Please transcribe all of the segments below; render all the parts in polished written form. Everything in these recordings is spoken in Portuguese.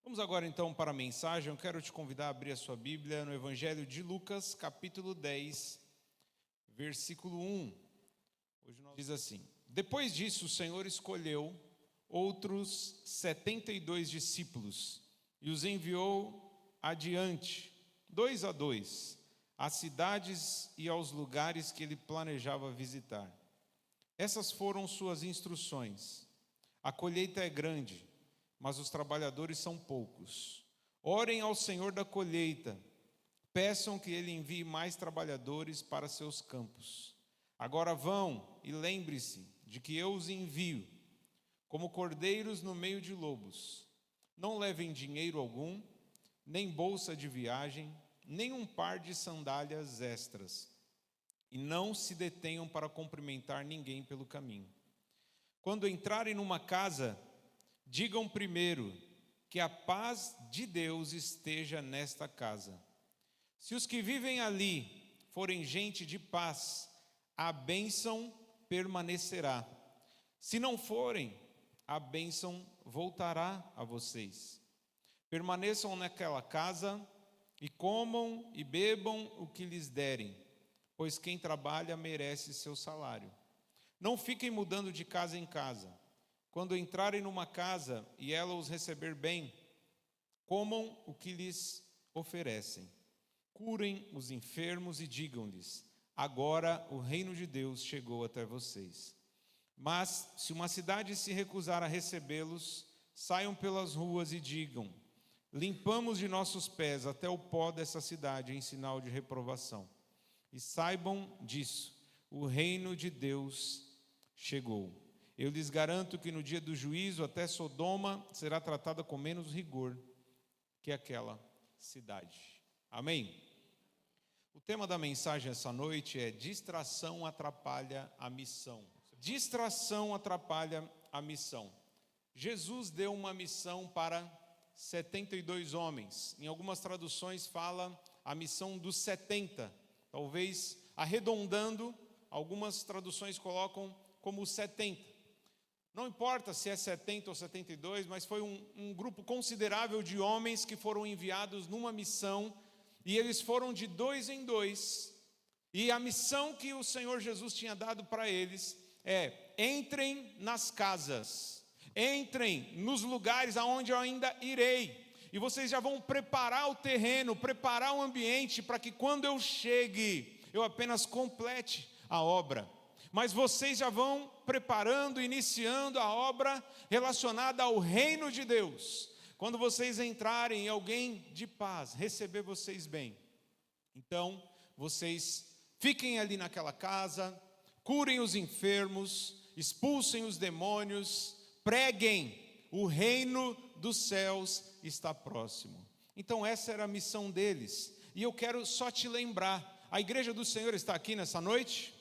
Vamos agora então para a mensagem. Eu quero te convidar a abrir a sua Bíblia no Evangelho de Lucas, capítulo 10, versículo 1. Hoje nós diz assim: Depois disso, o Senhor escolheu outros 72 discípulos e os enviou adiante, 2 a 2, às cidades e aos lugares que ele planejava visitar. Essas foram suas instruções: a colheita é grande, mas os trabalhadores são poucos. Orem ao Senhor da colheita, peçam que Ele envie mais trabalhadores para seus campos. Agora vão e lembre-se de que eu os envio, como cordeiros no meio de lobos. Não levem dinheiro algum, nem bolsa de viagem, nem um par de sandálias extras. E não se detenham para cumprimentar ninguém pelo caminho. Quando entrarem numa casa, digam primeiro que a paz de Deus esteja nesta casa. Se os que vivem ali forem gente de paz, a bênção permanecerá. Se não forem, a bênção voltará a vocês. Permaneçam naquela casa e comam e bebam o que lhes derem, pois quem trabalha merece seu salário. Não fiquem mudando de casa em casa. Quando entrarem numa casa e ela os receber bem, comam o que lhes oferecem. Curem os enfermos e digam-lhes: agora o reino de Deus chegou até vocês. Mas se uma cidade se recusar a recebê-los, saiam pelas ruas e digam: limpamos de nossos pés até o pó dessa cidade em sinal de reprovação. E saibam disso, o reino de Deus chegou. Eu lhes garanto que no dia do juízo até Sodoma será tratada com menos rigor que aquela cidade. Amém? O tema da mensagem essa noite é: distração atrapalha a missão. Distração atrapalha a missão. Jesus deu uma missão para 72 homens. Em algumas traduções fala a missão dos 70. Talvez arredondando, algumas traduções colocam como 70. Não importa se é 70 ou 72, mas foi um grupo considerável de homens que foram enviados numa missão, e eles foram de 2 em 2, e a missão que o Senhor Jesus tinha dado para eles é: entrem nas casas, entrem nos lugares aonde eu ainda irei, e vocês já vão preparar o terreno, preparar o ambiente, para que quando eu chegue, eu apenas complete a obra. Mas vocês já vão preparando, iniciando a obra relacionada ao reino de Deus. Quando vocês entrarem e alguém de paz receber vocês bem, então vocês fiquem ali naquela casa, curem os enfermos, expulsem os demônios, preguem, o reino dos céus está próximo. Então essa era a missão deles. E eu quero só te lembrar, a igreja do Senhor está aqui nessa noite?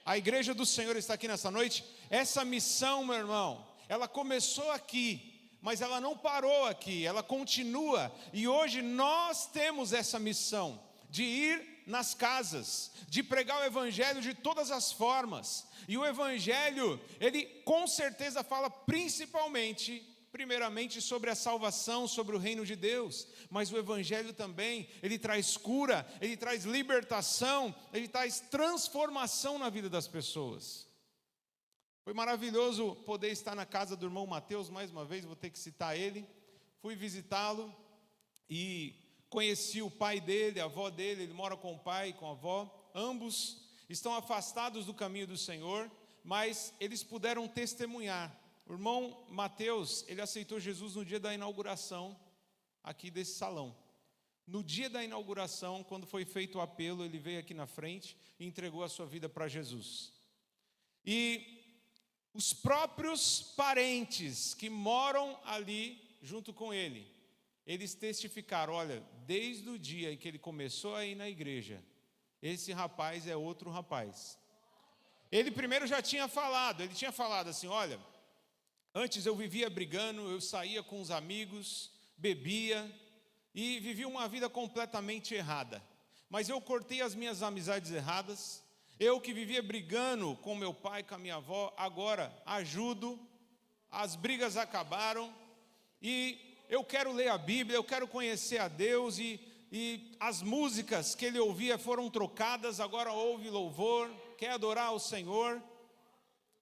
A igreja do Senhor está aqui nessa noite. Essa missão, meu irmão, ela começou aqui, mas ela não parou aqui, ela continua. E hoje nós temos essa missão de ir nas casas, de pregar o evangelho de todas as formas. E o evangelho, ele com certeza fala primeiramente sobre a salvação, sobre o reino de Deus, mas o evangelho também, ele traz cura, ele traz libertação, ele traz transformação na vida das pessoas. Foi maravilhoso poder estar na casa do irmão Mateus, mais uma vez, vou ter que citar ele. Fui visitá-lo e conheci o pai dele, a avó dele. Ele mora com o pai e com a avó, ambos estão afastados do caminho do Senhor, mas eles puderam testemunhar. O irmão Mateus, ele aceitou Jesus no dia da inauguração aqui desse salão. No dia da inauguração, quando foi feito o apelo, ele veio aqui na frente e entregou a sua vida para Jesus. E os próprios parentes que moram ali junto com ele, eles testificaram: olha, desde o dia em que ele começou a ir na igreja, esse rapaz é outro rapaz. Ele primeiro já tinha falado, assim: olha, antes eu vivia brigando, eu saía com os amigos, bebia e vivia uma vida completamente errada. Mas eu cortei as minhas amizades erradas. Eu que vivia brigando com meu pai, com a minha avó, agora ajudo. As brigas acabaram e eu quero ler a Bíblia, eu quero conhecer a Deus, e as músicas que ele ouvia foram trocadas, agora ouve louvor, quer adorar o Senhor.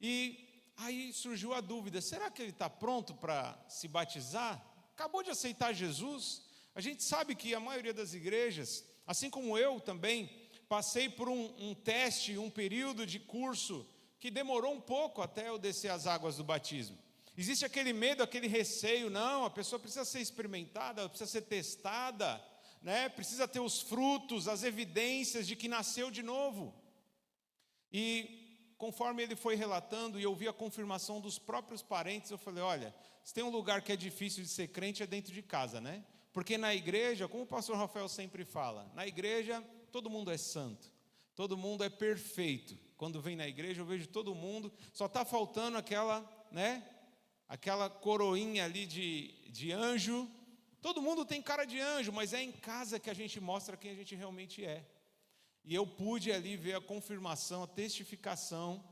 E aí surgiu a dúvida, será que ele está pronto para se batizar? Acabou de aceitar Jesus. A gente sabe que a maioria das igrejas, assim como eu também, passei por um teste, um período de curso que demorou um pouco até eu descer as águas do batismo. Existe aquele medo, aquele receio, não, a pessoa precisa ser experimentada, precisa ser testada, né? Precisa ter os frutos, as evidências de que nasceu de novo. E conforme ele foi relatando, e eu vi a confirmação dos próprios parentes, eu falei, olha, se tem um lugar que é difícil de ser crente, é dentro de casa, né? Porque na igreja, como o pastor Rafael sempre fala, na igreja todo mundo é santo, todo mundo é perfeito. Quando vem na igreja eu vejo todo mundo, só está faltando aquela, né? Aquela coroinha ali de anjo. Todo mundo tem cara de anjo, mas é em casa que a gente mostra quem a gente realmente é. E eu pude ali ver a confirmação, a testificação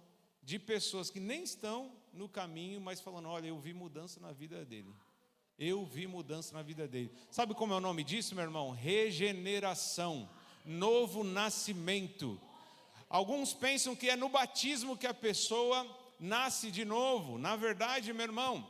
de pessoas que nem estão no caminho, mas falando, olha, eu vi mudança na vida dele. Eu vi mudança na vida dele. Sabe como é o nome disso, meu irmão? Regeneração, novo nascimento. Alguns pensam que é no batismo que a pessoa nasce de novo. Na verdade, meu irmão,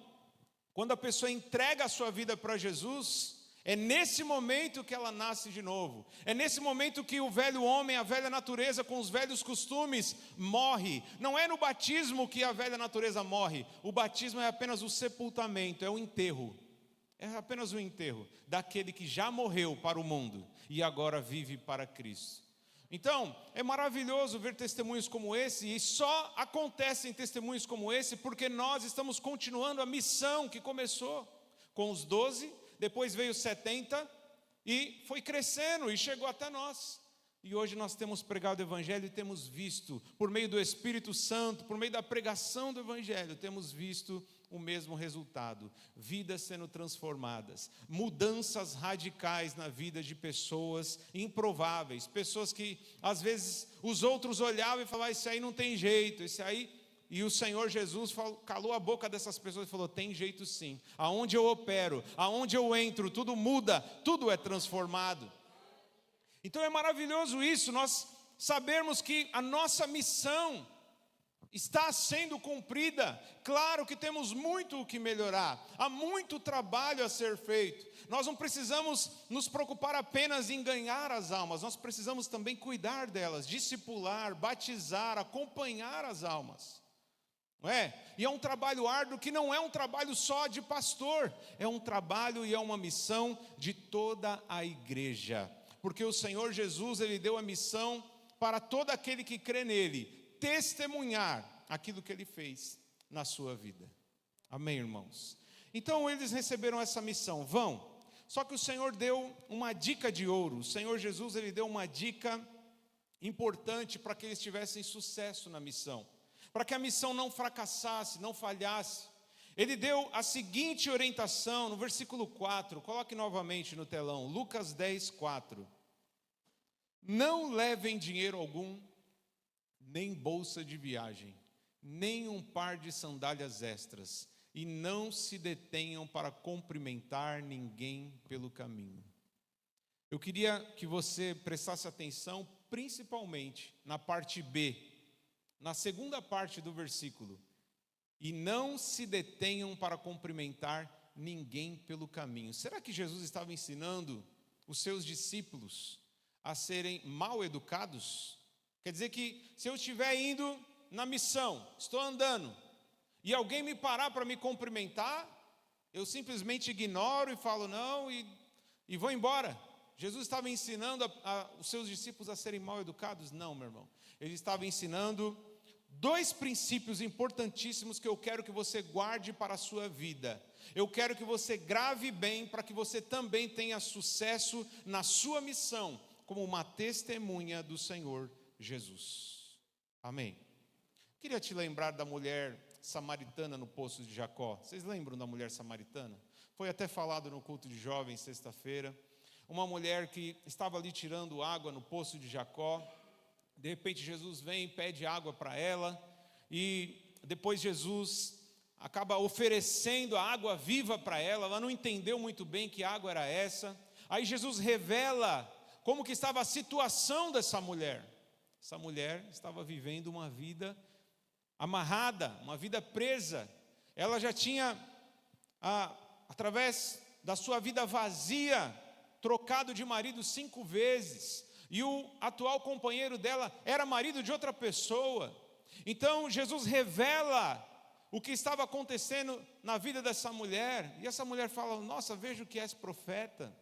quando a pessoa entrega a sua vida para Jesus, é nesse momento que ela nasce de novo. É nesse momento que o velho homem, a velha natureza com os velhos costumes morre. Não é no batismo que a velha natureza morre. O batismo é apenas o sepultamento, é o enterro. É apenas o enterro daquele que já morreu para o mundo e agora vive para Cristo. Então, é maravilhoso ver testemunhos como esse, e só acontecem testemunhos como esse porque nós estamos continuando a missão que começou com os 12, depois veio os 70 e foi crescendo e chegou até nós. E hoje nós temos pregado o Evangelho e temos visto, por meio do Espírito Santo, por meio da pregação do Evangelho, temos visto o mesmo resultado, vidas sendo transformadas, mudanças radicais na vida de pessoas improváveis, pessoas que às vezes os outros olhavam e falavam, esse aí não tem jeito, esse aí, e o Senhor Jesus calou a boca dessas pessoas e falou, tem jeito sim, aonde eu opero, aonde eu entro, tudo muda, tudo é transformado. Então é maravilhoso isso, nós sabermos que a nossa missão está sendo cumprida. Claro que temos muito o que melhorar, há muito trabalho a ser feito. Nós não precisamos nos preocupar apenas em ganhar as almas, nós precisamos também cuidar delas, discipular, batizar, acompanhar as almas. Não é? E é um trabalho árduo que não é um trabalho só de pastor, é um trabalho e é uma missão de toda a igreja. Porque o Senhor Jesus, Ele deu a missão para todo aquele que crê nele, testemunhar aquilo que Ele fez na sua vida. Amém, irmãos? Então eles receberam essa missão, vão. Só que o Senhor deu uma dica de ouro. O Senhor Jesus, Ele deu uma dica importante para que eles tivessem sucesso na missão, para que a missão não fracassasse, não falhasse. Ele deu a seguinte orientação no versículo 4, coloque novamente no telão, Lucas 10, 4. Não levem dinheiro algum, nem bolsa de viagem, nem um par de sandálias extras, e não se detenham para cumprimentar ninguém pelo caminho. Eu queria que você prestasse atenção, principalmente na parte B, na segunda parte do versículo. E não se detenham para cumprimentar ninguém pelo caminho. Será que Jesus estava ensinando os seus discípulos a serem mal educados? Quer dizer que se eu estiver indo na missão, estou andando, e alguém me parar para me cumprimentar, eu simplesmente ignoro e falo não e vou embora. Jesus estava ensinando os seus discípulos a serem mal educados? Não, meu irmão. Ele estava ensinando dois princípios importantíssimos que eu quero que você guarde para a sua vida. Eu quero que você grave bem para que você também tenha sucesso na sua missão, como uma testemunha do Senhor Jesus. Amém. Queria te lembrar da mulher samaritana no poço de Jacó. Vocês lembram da mulher samaritana? Foi até falado no culto de jovens sexta-feira. Uma mulher que estava ali tirando água no poço de Jacó. De repente Jesus vem e pede água para ela. E depois Jesus acaba oferecendo a água viva para ela. Ela não entendeu muito bem que água era essa. Aí Jesus revela como que estava a situação dessa mulher. Essa mulher estava vivendo uma vida amarrada, uma vida presa. Ela já tinha, através da sua vida vazia, trocado de marido 5 vezes. E o atual companheiro dela era marido de outra pessoa. Então Jesus revela o que estava acontecendo na vida dessa mulher. E essa mulher fala: nossa, vejo que és profeta.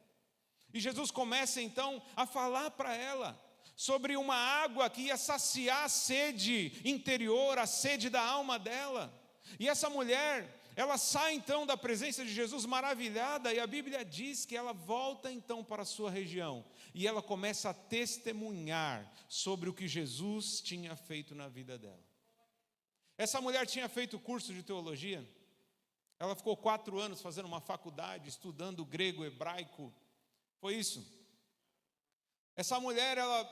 E Jesus começa então a falar para ela sobre uma água que ia saciar a sede interior, a sede da alma dela. E essa mulher, ela sai então da presença de Jesus maravilhada, e a Bíblia diz que ela volta então para a sua região, e ela começa a testemunhar sobre o que Jesus tinha feito na vida dela. Essa mulher tinha feito curso de teologia, ela ficou 4 anos fazendo uma faculdade, estudando grego, hebraico, foi isso. Essa mulher, ela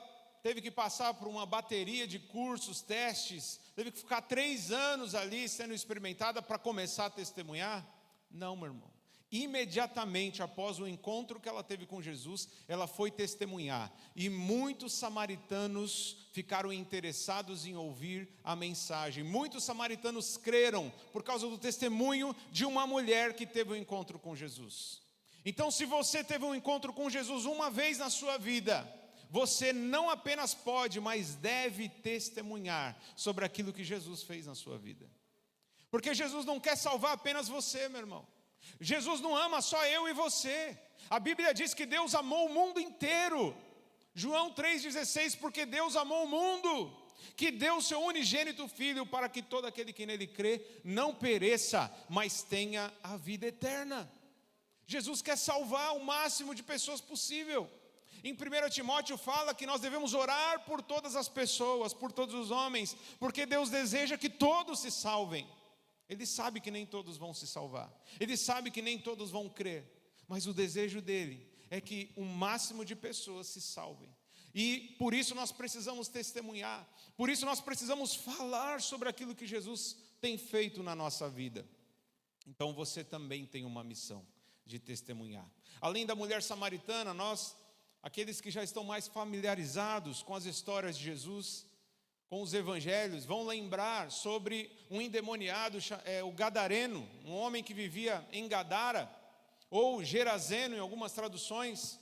teve que passar por uma bateria de cursos, testes, teve que ficar 3 anos ali sendo experimentada para começar a testemunhar? Não, meu irmão. Imediatamente após o encontro que ela teve com Jesus, ela foi testemunhar. E muitos samaritanos ficaram interessados em ouvir a mensagem. Muitos samaritanos creram por causa do testemunho de uma mulher que teve um encontro com Jesus. Então, se você teve um encontro com Jesus uma vez na sua vida, você não apenas pode, mas deve testemunhar sobre aquilo que Jesus fez na sua vida. Porque Jesus não quer salvar apenas você, meu irmão. Jesus não ama só eu e você. A Bíblia diz que Deus amou o mundo inteiro. João 3,16, porque Deus amou o mundo, que deu o seu unigênito Filho, para que todo aquele que nele crê não pereça, mas tenha a vida eterna. Jesus quer salvar o máximo de pessoas possível. Em 1 Timóteo fala que nós devemos orar por todas as pessoas, por todos os homens, porque Deus deseja que todos se salvem. Ele sabe que nem todos vão se salvar, Ele sabe que nem todos vão crer, mas o desejo dele é que o máximo de pessoas se salvem. E por isso nós precisamos testemunhar, por isso nós precisamos falar sobre aquilo que Jesus tem feito na nossa vida. Então você também tem uma missão de testemunhar. Além da mulher samaritana, aqueles que já estão mais familiarizados com as histórias de Jesus, com os evangelhos, vão lembrar sobre um endemoniado, o gadareno, um homem que vivia em Gadara, ou Gerazeno em algumas traduções.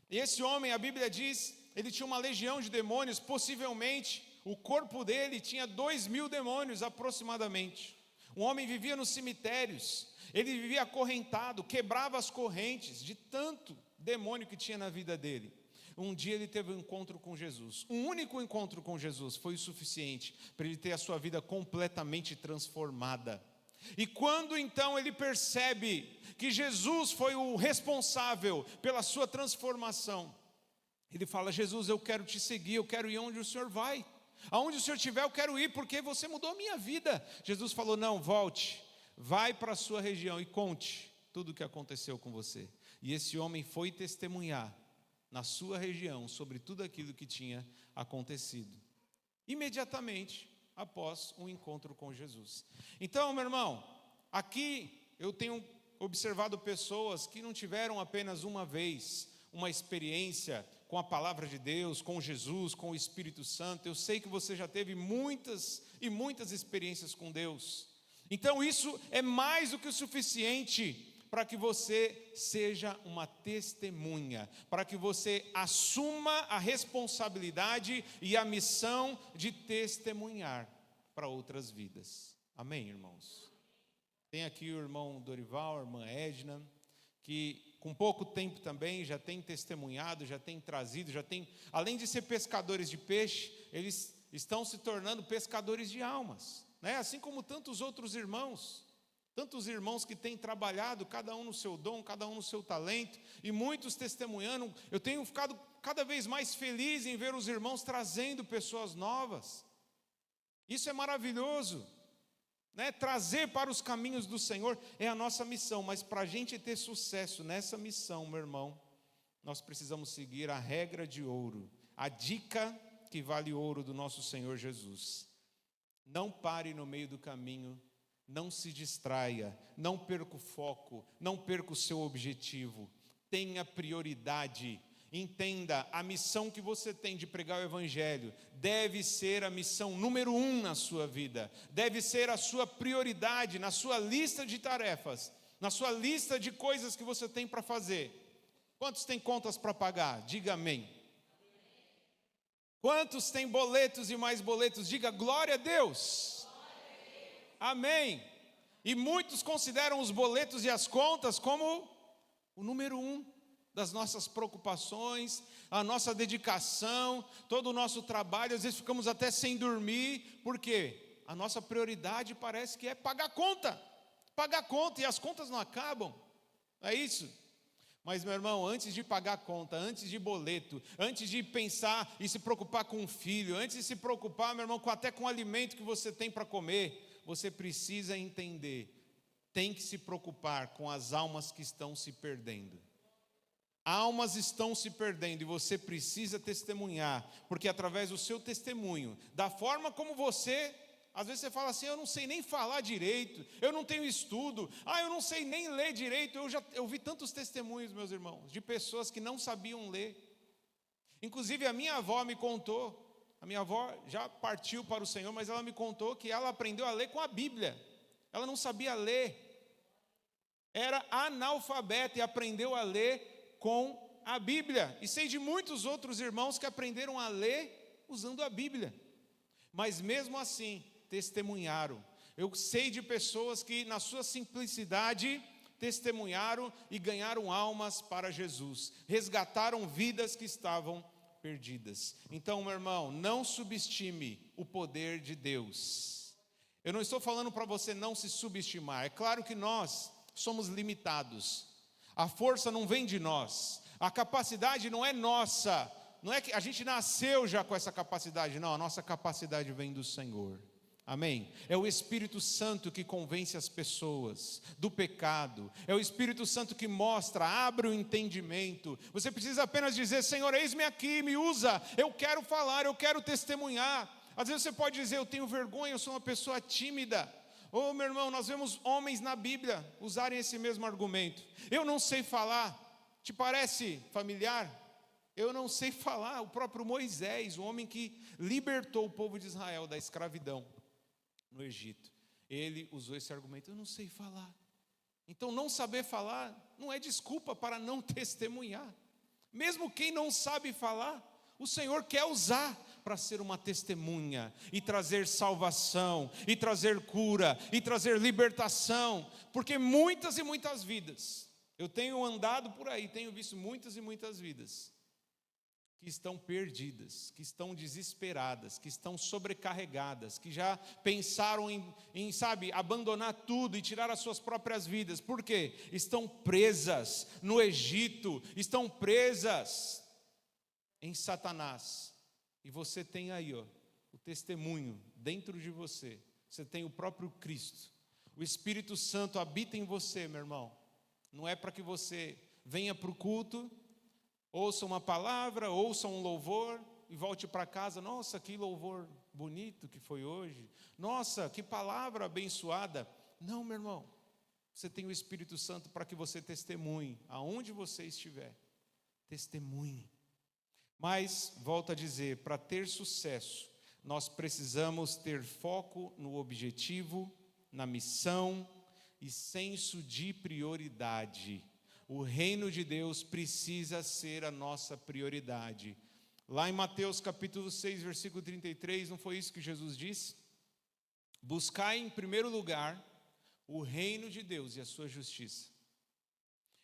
E esse homem, a Bíblia diz, ele tinha uma legião de demônios, possivelmente o corpo dele tinha 2.000 demônios aproximadamente. Um homem vivia nos cemitérios, ele vivia acorrentado, quebrava as correntes de tanto demônio que tinha na vida dele. Um dia ele teve um encontro com Jesus. Um único encontro com Jesus foi o suficiente para ele ter a sua vida completamente transformada. E quando então ele percebe que Jesus foi o responsável pela sua transformação, ele fala: Jesus, eu quero te seguir, eu quero ir onde o Senhor vai. Aonde o Senhor estiver, eu quero ir, porque você mudou a minha vida. Jesus falou: não, volte, vai para a sua região e conte tudo o que aconteceu com você. E esse homem foi testemunhar na sua região sobre tudo aquilo que tinha acontecido, imediatamente após um encontro com Jesus. Então, meu irmão, aqui eu tenho observado pessoas que não tiveram apenas uma vez uma experiência com a palavra de Deus, com Jesus, com o Espírito Santo. Eu sei que você já teve muitas e muitas experiências com Deus. Então isso é mais do que o suficiente para que você seja uma testemunha, para que você assuma a responsabilidade e a missão de testemunhar para outras vidas. Amém, irmãos? Tem aqui o irmão Dorival, a irmã Edna, que com pouco tempo também já tem testemunhado, já tem trazido, além de ser pescadores de peixe, eles estão se tornando pescadores de almas, né? Assim como tantos outros irmãos. Tantos irmãos que têm trabalhado, cada um no seu dom, cada um no seu talento, e muitos testemunhando. Eu tenho ficado cada vez mais feliz em ver os irmãos trazendo pessoas novas. Isso é maravilhoso, né? Trazer para os caminhos do Senhor é a nossa missão, mas para a gente ter sucesso nessa missão, meu irmão, nós precisamos seguir a regra de ouro, a dica que vale ouro do nosso Senhor Jesus. Não pare no meio do caminho Não se distraia, não perca o foco, não perca o seu objetivo. Tenha prioridade. Entenda, a missão que você tem de pregar o Evangelho deve ser a missão número 1 na sua vida. Deve ser a sua prioridade na sua lista de tarefas, na sua lista de coisas que você tem para fazer. Quantos têm contas para pagar? Diga amém. Quantos têm boletos e mais boletos? Diga glória a Deus. Amém. E muitos consideram os boletos e as contas como o número 1 das nossas preocupações, a nossa dedicação, todo o nosso trabalho. Às vezes ficamos até sem dormir, porque a nossa prioridade parece que é pagar conta, e as contas não acabam, é isso? Mas, meu irmão, antes de pagar conta, antes de boleto, antes de pensar e se preocupar com um filho, antes de se preocupar, meu irmão, até com o alimento que você tem para comer, você precisa entender, tem que se preocupar com as almas que estão se perdendo. Almas estão se perdendo e você precisa testemunhar, porque através do seu testemunho, da forma como você, às vezes você fala assim, eu não sei nem falar direito, eu não tenho estudo, eu não sei nem ler direito. Eu vi tantos testemunhos, meus irmãos, de pessoas que não sabiam ler. Inclusive a minha avó me contou, a minha avó já partiu para o Senhor, mas ela me contou que ela aprendeu a ler com a Bíblia. Ela não sabia ler, era analfabeta e aprendeu a ler com a Bíblia. E sei de muitos outros irmãos que aprenderam a ler usando a Bíblia, mas mesmo assim testemunharam. Eu sei de pessoas que na sua simplicidade testemunharam e ganharam almas para Jesus, resgataram vidas que estavam perdidas. Então, meu irmão, não subestime o poder de Deus. Eu não estou falando para você não se subestimar. É claro que nós somos limitados. A força não vem de nós, a capacidade não é nossa, não é que a gente nasceu já com essa capacidade, não, a nossa capacidade vem do Senhor, amém? É o Espírito Santo que convence as pessoas do pecado, é o Espírito Santo que mostra, abre o entendimento. Você precisa apenas dizer, Senhor, eis-me aqui, me usa, eu quero falar, eu quero testemunhar. Às vezes você pode dizer, eu tenho vergonha, eu sou uma pessoa tímida. Meu irmão, nós vemos homens na Bíblia usarem esse mesmo argumento. Eu não sei falar, te parece familiar? Eu não sei falar. O próprio Moisés, o homem que libertou o povo de Israel da escravidão no Egito, ele usou esse argumento, eu não sei falar. Então não saber falar não é desculpa para não testemunhar. Mesmo quem não sabe falar, o Senhor quer usar para ser uma testemunha e trazer salvação, e trazer cura, e trazer libertação, porque muitas e muitas vidas, eu tenho andado por aí, tenho visto muitas e muitas vidas que estão perdidas, que estão desesperadas, que estão sobrecarregadas, que já pensaram em abandonar tudo e tirar as suas próprias vidas. Por quê? Estão presas no Egito, estão presas em Satanás. E você tem aí, o testemunho dentro de você. Você tem o próprio Cristo. O Espírito Santo habita em você, meu irmão. Não é para que você venha para o culto, ouça uma palavra, ouça um louvor e volte para casa. Nossa, que louvor bonito que foi hoje. Nossa, que palavra abençoada. Não, meu irmão. Você tem o Espírito Santo para que você testemunhe, aonde você estiver. Testemunhe. Mas, volto a dizer, para ter sucesso, nós precisamos ter foco no objetivo, na missão e senso de prioridade. O reino de Deus precisa ser a nossa prioridade. Lá em Mateus capítulo 6, versículo 33, não foi isso que Jesus disse? Buscai em primeiro lugar o reino de Deus e a sua justiça.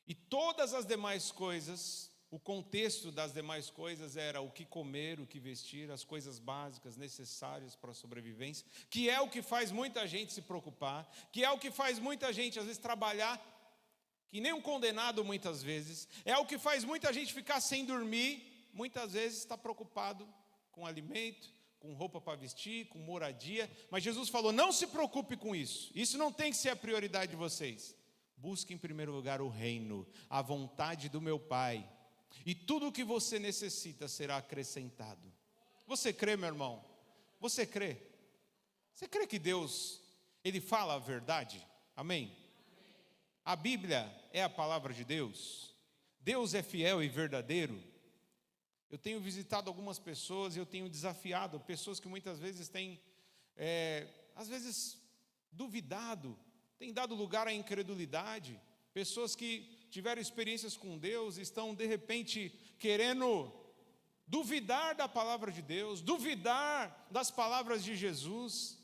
E todas as demais coisas, o contexto das demais coisas era o que comer, o que vestir, as coisas básicas necessárias para a sobrevivência, que é o que faz muita gente se preocupar, que é o que faz muita gente às vezes trabalhar, que nem um condenado muitas vezes, é o que faz muita gente ficar sem dormir, muitas vezes está preocupado com alimento, com roupa para vestir, com moradia, mas Jesus falou, não se preocupe com isso, isso não tem que ser a prioridade de vocês, busque em primeiro lugar o reino, a vontade do meu Pai, e tudo o que você necessita será acrescentado. Você crê, meu irmão? Você crê? Você crê que Deus, Ele fala a verdade? Amém? A Bíblia é a palavra de Deus? Deus é fiel e verdadeiro? Eu tenho visitado algumas pessoas e eu tenho desafiado pessoas que muitas vezes têm, às vezes, duvidado, têm dado lugar à incredulidade. Pessoas que tiveram experiências com Deus e estão, de repente, querendo duvidar da palavra de Deus, duvidar das palavras de Jesus.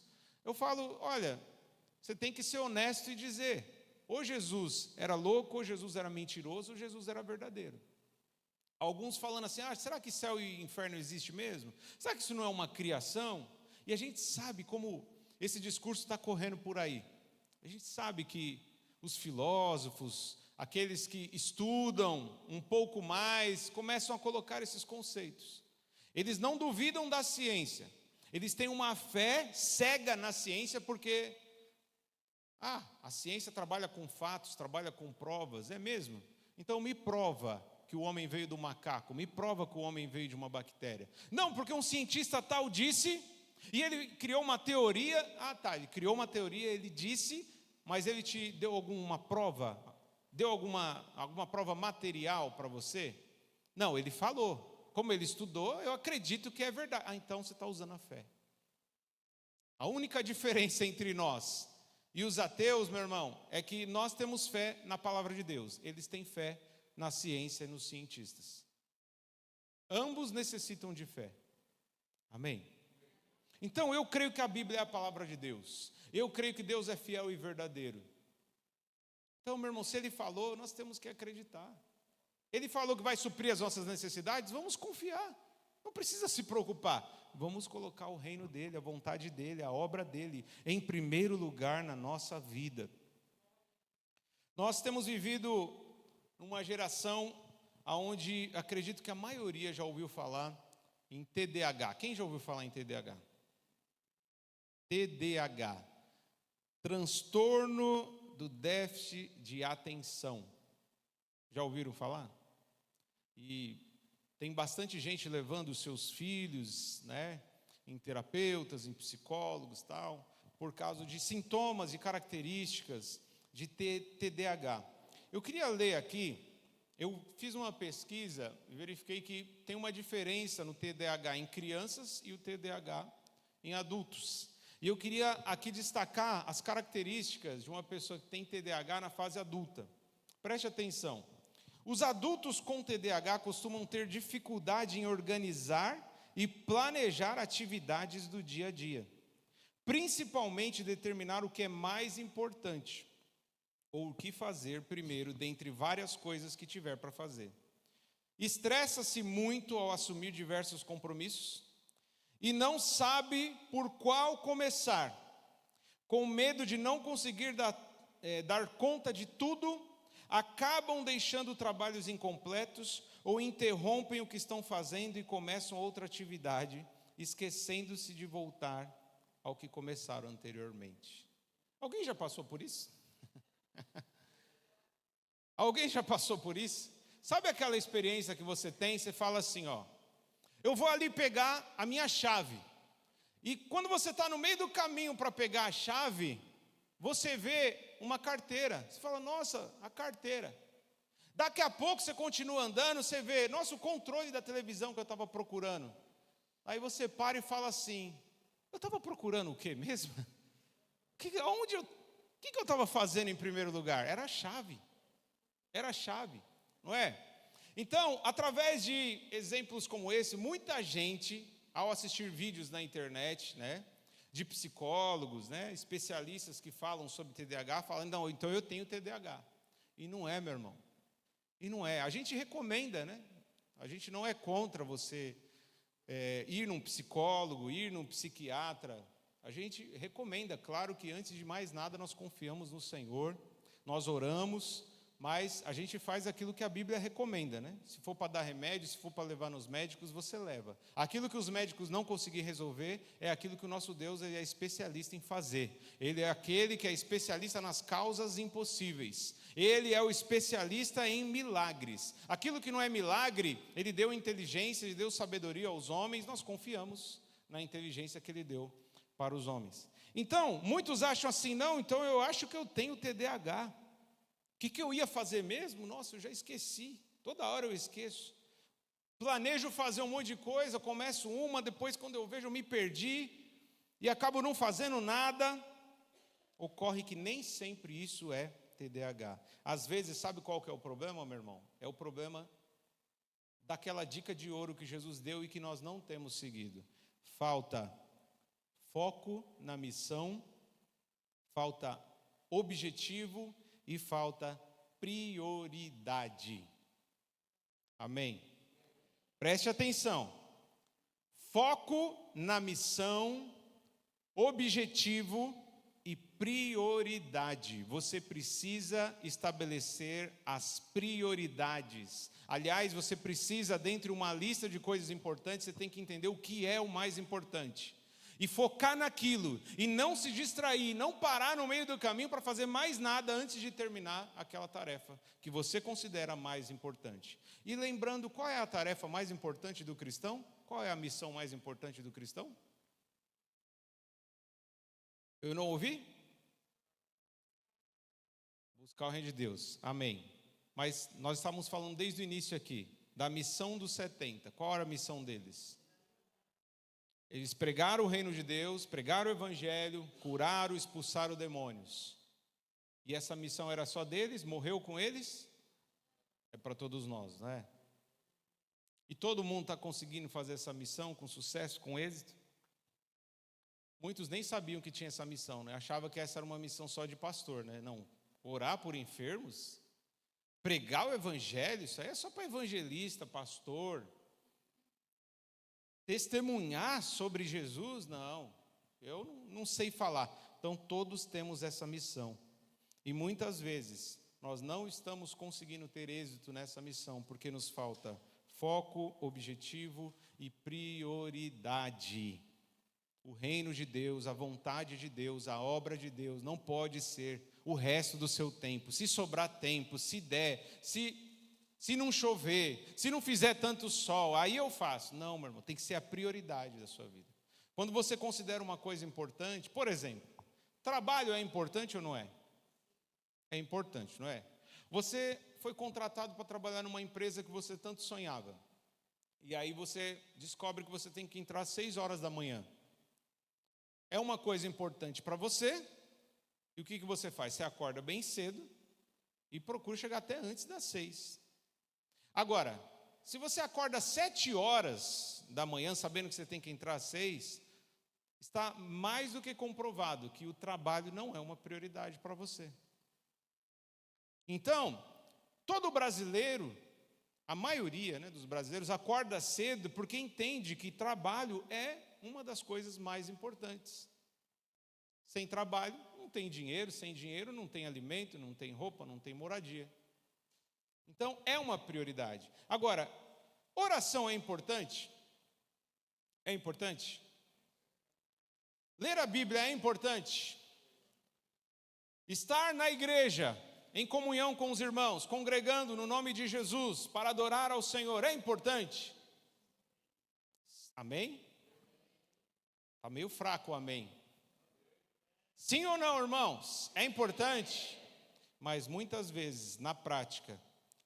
Eu falo, olha, você tem que ser honesto e dizer, ou Jesus era louco, ou Jesus era mentiroso, ou Jesus era verdadeiro. Alguns falando assim, será que céu e inferno existe mesmo? Será que isso não é uma criação? E a gente sabe como esse discurso está correndo por aí. A gente sabe que os filósofos, aqueles que estudam um pouco mais, começam a colocar esses conceitos. Eles não duvidam da ciência. Eles têm uma fé cega na ciência porque a ciência trabalha com fatos, trabalha com provas, é mesmo? Então me prova que o homem veio do macaco, me prova que o homem veio de uma bactéria. Não, porque um cientista tal disse, e ele criou uma teoria, ele criou uma teoria, ele disse, mas ele te deu alguma prova? Deu alguma prova material para você? Não, ele falou. Como ele estudou, eu acredito que é verdade. Então você está usando a fé. A única diferença entre nós e os ateus, meu irmão, é que nós temos fé na palavra de Deus. Eles têm fé na ciência e nos cientistas. Ambos necessitam de fé. Amém? Então eu creio que a Bíblia é a palavra de Deus. Eu creio que Deus é fiel e verdadeiro. Então, meu irmão, se Ele falou, nós temos que acreditar. Ele falou que vai suprir as nossas necessidades, vamos confiar. Não precisa se preocupar. Vamos colocar o reino dEle, a vontade dEle, a obra dEle, em primeiro lugar na nossa vida. Nós temos vivido numa geração onde acredito que a maioria já ouviu falar em TDAH. Quem já ouviu falar em TDAH? TDAH. Transtorno do déficit de atenção. Já ouviram falar? E tem bastante gente levando os seus filhos, em terapeutas, em psicólogos, tal, por causa de sintomas e características de TDAH. Eu queria ler aqui, eu fiz uma pesquisa e verifiquei que tem uma diferença no TDAH em crianças e o TDAH em adultos. E eu queria aqui destacar as características de uma pessoa que tem TDAH na fase adulta. Preste atenção. Os adultos com TDAH costumam ter dificuldade em organizar e planejar atividades do dia a dia, principalmente determinar o que é mais importante, ou o que fazer primeiro, dentre várias coisas que tiver para fazer. Estressa-se muito ao assumir diversos compromissos e não sabe por qual começar, com medo de não conseguir dar conta de tudo, acabam deixando trabalhos incompletos ou interrompem o que estão fazendo e começam outra atividade, esquecendo-se de voltar ao que começaram anteriormente. Alguém já passou por isso? Alguém já passou por isso? Sabe aquela experiência que você tem? Você fala assim, eu vou ali pegar a minha chave. E quando você está no meio do caminho para pegar a chave, você vê uma carteira. Você fala, nossa, a carteira. Daqui a pouco você continua andando, você vê, nossa, o controle da televisão que eu estava procurando. Aí você para e fala assim, eu estava procurando o quê mesmo? O que eu estava fazendo em primeiro lugar? Era a chave. Era a chave, não é? Então, através de exemplos como esse, muita gente, ao assistir vídeos na internet, de psicólogos, especialistas que falam sobre TDAH, falam, não, então eu tenho TDAH. E não é, meu irmão. E não é. A gente recomenda, A gente não é contra você ir num psicólogo, ir num psiquiatra. A gente recomenda, claro que antes de mais nada nós confiamos no Senhor, nós oramos, mas a gente faz aquilo que a Bíblia recomenda, Se for para dar remédio, se for para levar nos médicos, você leva. Aquilo que os médicos não conseguirem resolver é aquilo que o nosso Deus é especialista em fazer. Ele é aquele que é especialista nas causas impossíveis. Ele é o especialista em milagres. Aquilo que não é milagre, Ele deu inteligência, Ele deu sabedoria aos homens, nós confiamos na inteligência que Ele deu para os homens. Então, muitos acham assim, não, então eu acho que eu tenho TDAH. O que eu ia fazer mesmo? Nossa, eu já esqueci. Toda hora eu esqueço. Planejo fazer um monte de coisa, começo uma, depois quando eu vejo eu me perdi e acabo não fazendo nada. Ocorre que nem sempre isso é TDAH. Às vezes, sabe qual que é o problema, meu irmão? É o problema daquela dica de ouro que Jesus deu e que nós não temos seguido. Falta foco na missão, falta objetivo e falta prioridade. Amém? Preste atenção. Foco na missão, objetivo e prioridade. Você precisa estabelecer as prioridades. Aliás, você precisa, dentre uma lista de coisas importantes, você tem que entender o que é o mais importante. E focar naquilo, e não se distrair, não parar no meio do caminho para fazer mais nada antes de terminar aquela tarefa que você considera mais importante. E lembrando, qual é a tarefa mais importante do cristão? Qual é a missão mais importante do cristão? Eu não ouvi? Buscar o reino de Deus, amém. Mas nós estávamos falando desde o início aqui, da missão dos 70. Qual era a missão deles? Eles pregaram o reino de Deus, pregaram o evangelho, curaram, expulsaram demônios. E essa missão era só deles? Morreu com eles? É para todos nós, não é? E todo mundo está conseguindo fazer essa missão com sucesso, com êxito? Muitos nem sabiam que tinha essa missão, né? Achavam que essa era uma missão só de pastor, né? Não, orar por enfermos, pregar o evangelho, isso aí é só para evangelista, pastor. Testemunhar sobre Jesus, não, eu não sei falar. Então todos temos essa missão. E muitas vezes nós não estamos conseguindo ter êxito nessa missão, porque nos falta foco, objetivo e prioridade. O reino de Deus, a vontade de Deus, a obra de Deus não pode ser o resto do seu tempo. Se sobrar tempo, se der, se não chover, se não fizer tanto sol, aí eu faço. Não, meu irmão, tem que ser a prioridade da sua vida. Quando você considera uma coisa importante, por exemplo, trabalho é importante ou não é? É importante, não é? Você foi contratado para trabalhar numa empresa que você tanto sonhava. E aí você descobre que você tem que entrar às 6 horas da manhã. É uma coisa importante para você. E o que você faz? Você acorda bem cedo e procura chegar até antes das 6. Agora, se você acorda às 7 horas da manhã, sabendo que você tem que entrar às 6, está mais do que comprovado que o trabalho não é uma prioridade para você. Então, todo brasileiro, a maioria, né, dos brasileiros, acorda cedo porque entende que trabalho é uma das coisas mais importantes. Sem trabalho, não tem dinheiro, sem dinheiro não tem alimento, não tem roupa, não tem moradia. Então, é uma prioridade. Agora, oração é importante? É importante? Ler a Bíblia é importante? Estar na igreja, em comunhão com os irmãos, congregando no nome de Jesus, para adorar ao Senhor, é importante? Amém? Está meio fraco o amém. Sim ou não, irmãos? É importante? Mas muitas vezes, na prática,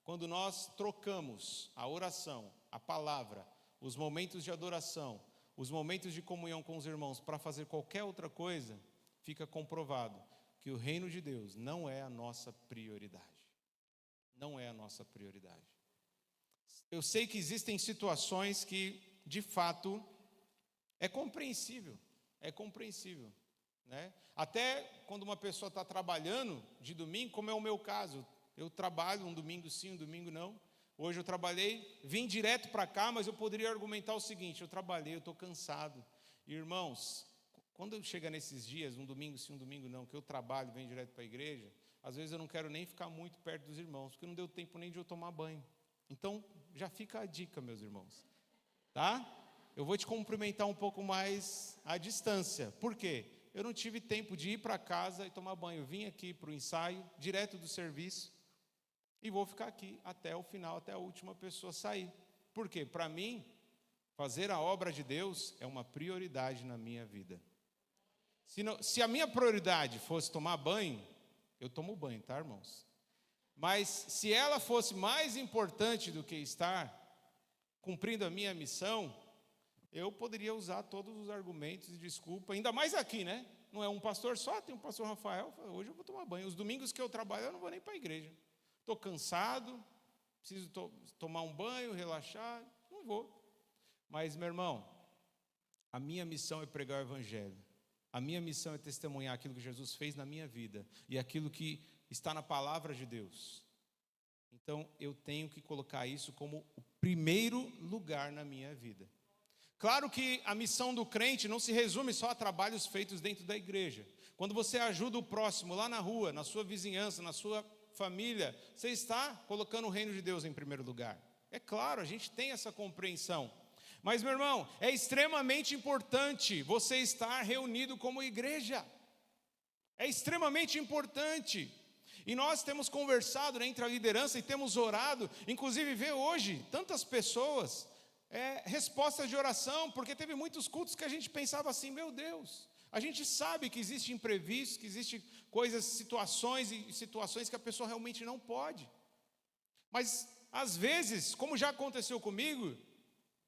quando nós trocamos a oração, a palavra, os momentos de adoração, os momentos de comunhão com os irmãos para fazer qualquer outra coisa, fica comprovado que o reino de Deus não é a nossa prioridade. Não é a nossa prioridade. Eu sei que existem situações que, de fato, é compreensível, né? Até quando uma pessoa está trabalhando de domingo, como é o meu caso, eu trabalho um domingo sim, um domingo não. Hoje eu trabalhei, vim direto para cá, mas eu poderia argumentar o seguinte: eu trabalhei, eu estou cansado. Irmãos, quando chega nesses dias, um domingo sim, um domingo não, que eu trabalho, venho direto para a igreja, às vezes eu não quero nem ficar muito perto dos irmãos, porque não deu tempo nem de eu tomar banho. Então, já fica a dica, meus irmãos, tá? Eu vou te cumprimentar um pouco mais à distância. Por quê? Eu não tive tempo de ir para casa e tomar banho. Eu vim aqui para o ensaio, direto do serviço, e vou ficar aqui até o final, até a última pessoa sair. Por quê? Para mim, fazer a obra de Deus é uma prioridade na minha vida. Se a minha prioridade fosse tomar banho, eu tomo banho, tá, irmãos? Mas se ela fosse mais importante do que estar cumprindo a minha missão, eu poderia usar todos os argumentos e desculpa, ainda mais aqui, né? Não é um pastor só, tem um pastor Rafael, hoje eu vou tomar banho. Os domingos que eu trabalho, eu não vou nem para a igreja. Estou cansado, preciso tomar um banho, relaxar, não vou. Mas, meu irmão, a minha missão é pregar o evangelho. A minha missão é testemunhar aquilo que Jesus fez na minha vida e aquilo que está na palavra de Deus. Então, eu tenho que colocar isso como o primeiro lugar na minha vida. Claro que a missão do crente não se resume só a trabalhos feitos dentro da igreja. Quando você ajuda o próximo lá na rua, na sua vizinhança, na sua família, você está colocando o reino de Deus em primeiro lugar. É claro, a gente tem essa compreensão. Mas, meu irmão, é extremamente importante você estar reunido como igreja. É extremamente importante. E nós temos conversado, né, entre a liderança e temos orado, inclusive vê hoje tantas pessoas, respostas de oração, porque teve muitos cultos que a gente pensava assim, meu Deus, a gente sabe que existem imprevistos, que existem coisas, situações que a pessoa realmente não pode. Mas, às vezes, como já aconteceu comigo,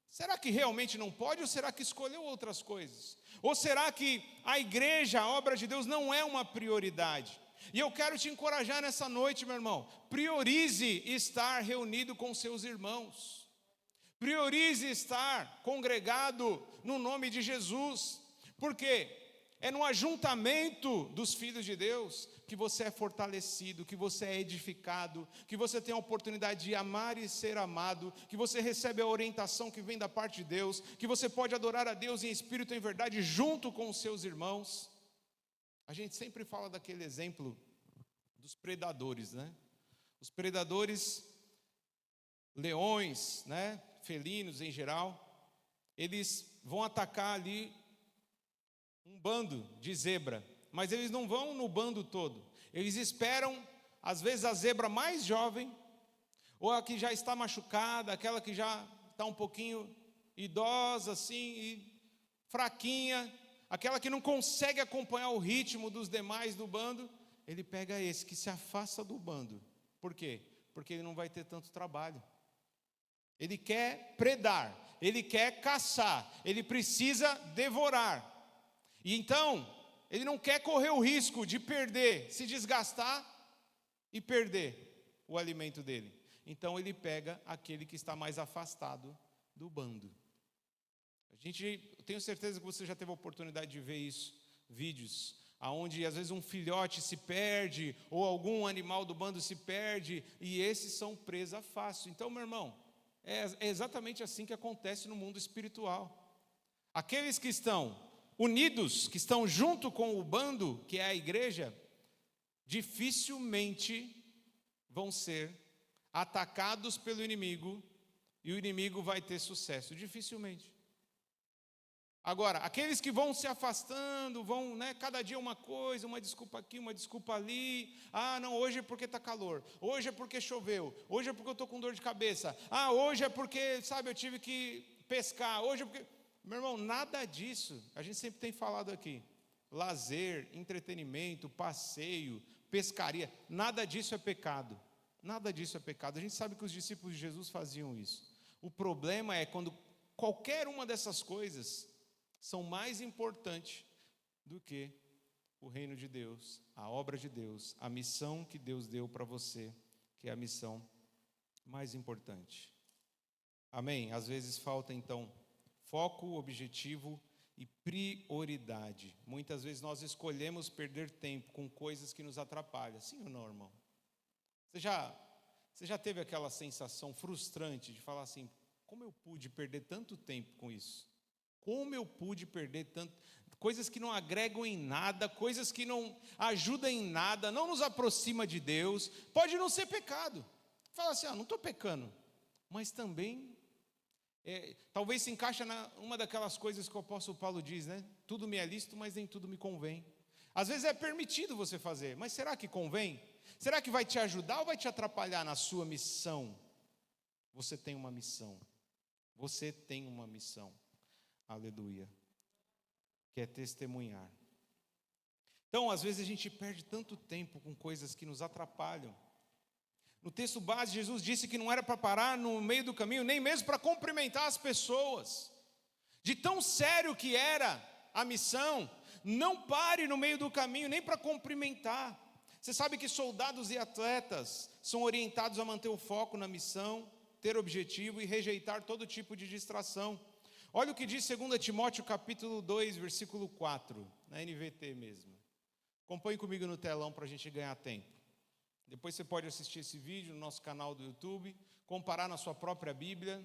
será que realmente não pode ou será que escolheu outras coisas? Ou será que a igreja, a obra de Deus não é uma prioridade? E eu quero te encorajar nessa noite, meu irmão, priorize estar reunido com seus irmãos. Priorize estar congregado no nome de Jesus. Por quê? É no ajuntamento dos filhos de Deus que você é fortalecido, que você é edificado, que você tem a oportunidade de amar e ser amado, que você recebe a orientação que vem da parte de Deus, que você pode adorar a Deus em espírito e em verdade junto com os seus irmãos. A gente sempre fala daquele exemplo dos predadores, né? Os predadores, leões, né? Felinos em geral, eles vão atacar ali um bando de zebra, mas eles não vão no bando todo. Eles esperam, às vezes, a zebra mais jovem, ou a que já está machucada, aquela que já está um pouquinho idosa, assim, e fraquinha, aquela que não consegue acompanhar o ritmo dos demais do bando. Ele pega esse que se afasta do bando. Por quê? Porque ele não vai ter tanto trabalho. Ele quer predar, ele quer caçar, ele precisa devorar. E então, ele não quer correr o risco de perder, se desgastar e perder o alimento dele. Então ele pega aquele que está mais afastado do bando. Eu tenho certeza que você já teve a oportunidade de ver isso, vídeos, onde às vezes um filhote se perde, ou algum animal do bando se perde, e esses são presa fácil. Então, meu irmão, é exatamente assim que acontece no mundo espiritual. Aqueles que estão unidos, que estão junto com o bando, que é a igreja, dificilmente vão ser atacados pelo inimigo, e o inimigo vai ter sucesso, dificilmente. Agora, aqueles que vão se afastando, vão, né, cada dia uma coisa, uma desculpa aqui, uma desculpa ali. Ah, não, hoje é porque está calor, hoje é porque choveu, hoje é porque eu estou com dor de cabeça. Ah, hoje é porque, sabe, eu tive que pescar, hoje é porque... Meu irmão, nada disso, a gente sempre tem falado aqui, lazer, entretenimento, passeio, pescaria, nada disso é pecado, nada disso é pecado. A gente sabe que os discípulos de Jesus faziam isso. O problema é quando qualquer uma dessas coisas são mais importantes do que o reino de Deus, a obra de Deus, a missão que Deus deu para você, que é a missão mais importante. Amém? Às vezes falta então foco, objetivo e prioridade. Muitas vezes nós escolhemos perder tempo com coisas que nos atrapalham. Sim ou não, irmão? Você já teve aquela sensação frustrante de falar assim, como eu pude perder tanto tempo com isso? Como eu pude perder tanto... Coisas que não agregam em nada, coisas que não ajudam em nada, não nos aproxima de Deus. Pode não ser pecado. Fala assim, não estou pecando. Mas também... talvez se encaixa uma daquelas coisas que o apóstolo Paulo diz, né? Tudo me é lícito, mas nem tudo me convém. Às vezes é permitido você fazer, mas será que convém? Será que vai te ajudar ou vai te atrapalhar na sua missão? Você tem uma missão. Você tem uma missão. Aleluia. Que é testemunhar. Então, às vezes a gente perde tanto tempo com coisas que nos atrapalham. No texto base, Jesus disse que não era para parar no meio do caminho, nem mesmo para cumprimentar as pessoas. De tão sério que era a missão, não pare no meio do caminho, nem para cumprimentar. Você sabe que soldados e atletas são orientados a manter o foco na missão, ter objetivo e rejeitar todo tipo de distração. Olha o que diz 2 Timóteo capítulo 2, versículo 4, na NVT mesmo. Acompanhe comigo no telão para a gente ganhar tempo. Depois você pode assistir esse vídeo no nosso canal do YouTube, comparar na sua própria Bíblia.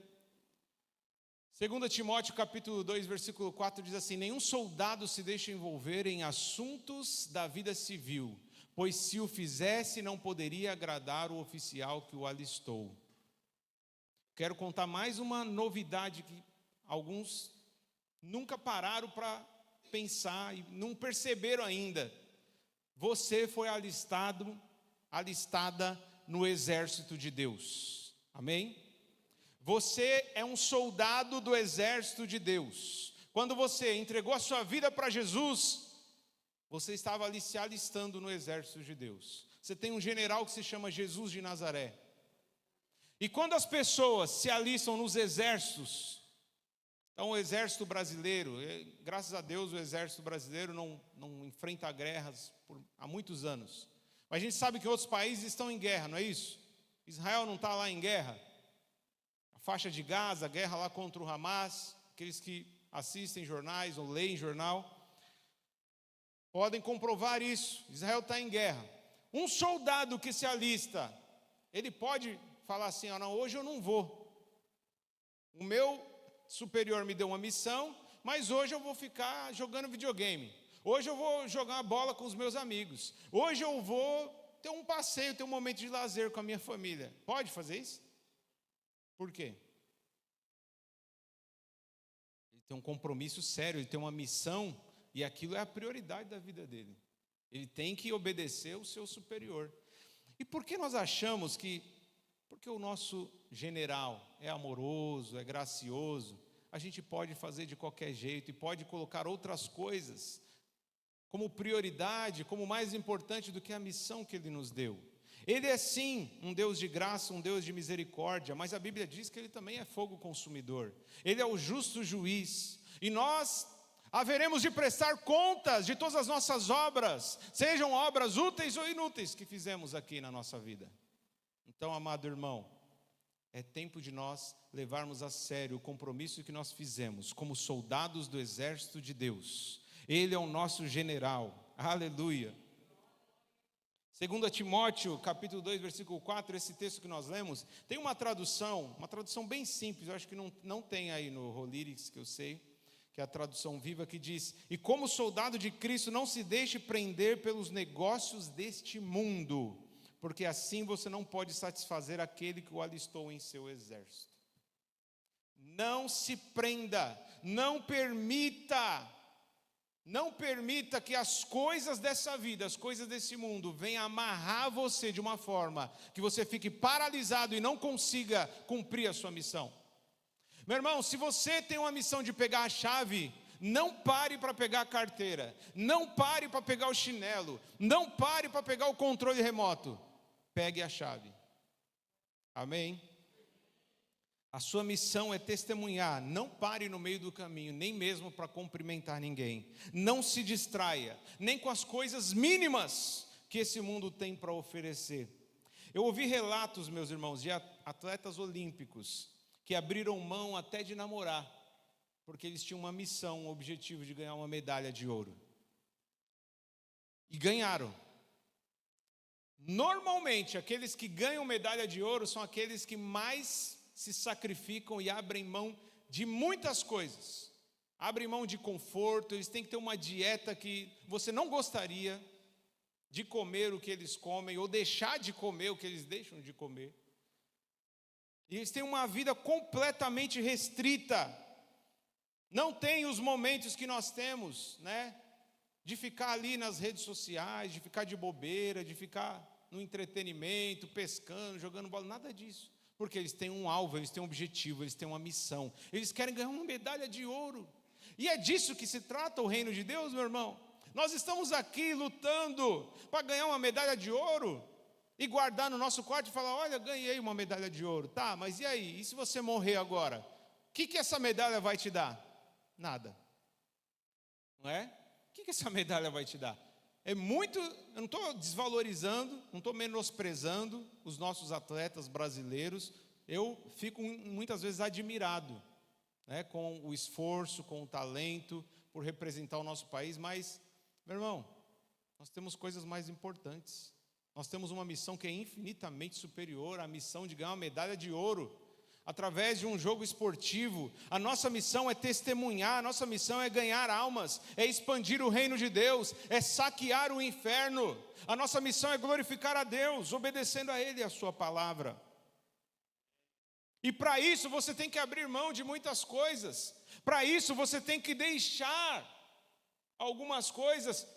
2 Timóteo capítulo 2, versículo 4 diz assim: nenhum soldado se deixa envolver em assuntos da vida civil, pois se o fizesse não poderia agradar o oficial que o alistou. Quero contar mais uma novidade que alguns nunca pararam para pensar e não perceberam ainda. Você foi alistada no exército de Deus. Amém? Você é um soldado do exército de Deus. Quando você entregou a sua vida para Jesus, você estava ali se alistando no exército de Deus. Você tem um general que se chama Jesus de Nazaré. E quando as pessoas se alistam nos exércitos, então o exército brasileiro, graças a Deus o exército brasileiro não enfrenta guerras há muitos anos. Mas a gente sabe que outros países estão em guerra, não é isso? Israel não está lá em guerra. A faixa de Gaza, a guerra lá contra o Hamas, aqueles que assistem jornais ou leem jornal, podem comprovar isso. Israel está em guerra. Um soldado que se alista, ele pode falar assim: não, hoje eu não vou. O meu superior me deu uma missão, mas hoje eu vou ficar jogando videogame. Hoje eu vou jogar bola com os meus amigos. Hoje eu vou ter um passeio, ter um momento de lazer com a minha família. Pode fazer isso? Por quê? Ele tem um compromisso sério, ele tem uma missão, e aquilo é a prioridade da vida dele. Ele tem que obedecer o seu superior. E por que nós achamos que, porque o nosso general é amoroso, é gracioso, a gente pode fazer de qualquer jeito e pode colocar outras coisas como prioridade, como mais importante do que a missão que Ele nos deu? Ele é sim um Deus de graça, um Deus de misericórdia, mas a Bíblia diz que Ele também é fogo consumidor. Ele é o justo juiz, e nós haveremos de prestar contas de todas as nossas obras, sejam obras úteis ou inúteis que fizemos aqui na nossa vida. Então, amado irmão, é tempo de nós levarmos a sério o compromisso que nós fizemos como soldados do exército de Deus. Ele é o nosso general, aleluia. 2 Timóteo, capítulo 2, versículo 4, esse texto que nós lemos, tem uma tradução bem simples, eu acho que não tem aí no Rolírics, que eu sei, que é a tradução viva, que diz: e como soldado de Cristo, não se deixe prender pelos negócios deste mundo, porque assim você não pode satisfazer aquele que o alistou em seu exército. Não se prenda, não permita que as coisas dessa vida, as coisas desse mundo venham amarrar você de uma forma que você fique paralisado e não consiga cumprir a sua missão. Meu irmão, se você tem uma missão de pegar a chave, não pare para pegar a carteira, não pare para pegar o chinelo, não pare para pegar o controle remoto. Pegue a chave. Amém? A sua missão é testemunhar. Não pare no meio do caminho, nem mesmo para cumprimentar ninguém. Não se distraia, nem com as coisas mínimas que esse mundo tem para oferecer. Eu ouvi relatos, meus irmãos, de atletas olímpicos que abriram mão até de namorar, porque eles tinham uma missão, um objetivo de ganhar uma medalha de ouro. E ganharam. Normalmente, aqueles que ganham medalha de ouro são aqueles que mais se sacrificam e abrem mão de muitas coisas. Abrem mão de conforto, eles têm que ter uma dieta que você não gostaria de comer o que eles comem, ou deixar de comer o que eles deixam de comer. E eles têm uma vida completamente restrita. Não tem os momentos que nós temos, né? De ficar ali nas redes sociais, de ficar de bobeira, de ficar no entretenimento, pescando, jogando bola, nada disso. Porque eles têm um alvo, eles têm um objetivo, eles têm uma missão. Eles querem ganhar uma medalha de ouro. E é disso que se trata o reino de Deus, meu irmão. Nós estamos aqui lutando para ganhar uma medalha de ouro e guardar no nosso quarto e falar: olha, ganhei uma medalha de ouro. Tá, mas e aí? E se você morrer agora? O que essa medalha vai te dar? Nada. Não é? O que essa medalha vai te dar? É muito, eu não estou desvalorizando, não estou menosprezando os nossos atletas brasileiros. Eu fico muitas vezes admirado, né, com o esforço, com o talento, por representar o nosso país. Mas, meu irmão, nós temos coisas mais importantes. Nós temos uma missão que é infinitamente superior à missão de ganhar uma medalha de ouro através de um jogo esportivo. A nossa missão é testemunhar, a nossa missão é ganhar almas, é expandir o reino de Deus, é saquear o inferno. A nossa missão é glorificar a Deus, obedecendo a Ele e a sua palavra. E para isso você tem que abrir mão de muitas coisas. Para isso você tem que deixar algumas coisas,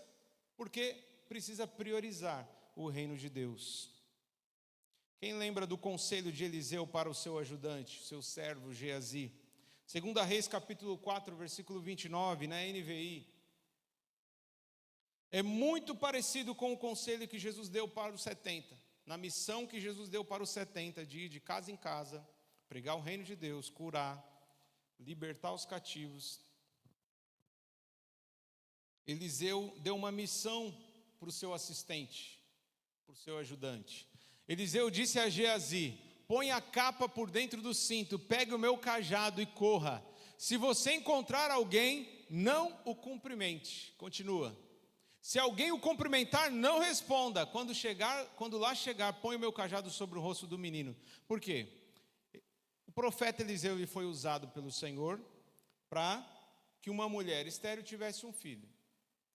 porque precisa priorizar o reino de Deus. Quem lembra do conselho de Eliseu para o seu ajudante, seu servo Geazi? 2 Reis capítulo 4, versículo 29, na NVI. É muito parecido com o conselho que Jesus deu para os 70. Na missão que Jesus deu para os 70, de ir de casa em casa, pregar o reino de Deus, curar, libertar os cativos. Eliseu deu uma missão para o seu assistente, para o seu ajudante. Eliseu disse a Geazi: põe a capa por dentro do cinto, pegue o meu cajado e corra. Se você encontrar alguém, não o cumprimente. Continua. Se alguém o cumprimentar, não responda. Quando lá chegar, põe o meu cajado sobre o rosto do menino. Por quê? O profeta Eliseu ele foi usado pelo Senhor para que uma mulher estéril tivesse um filho.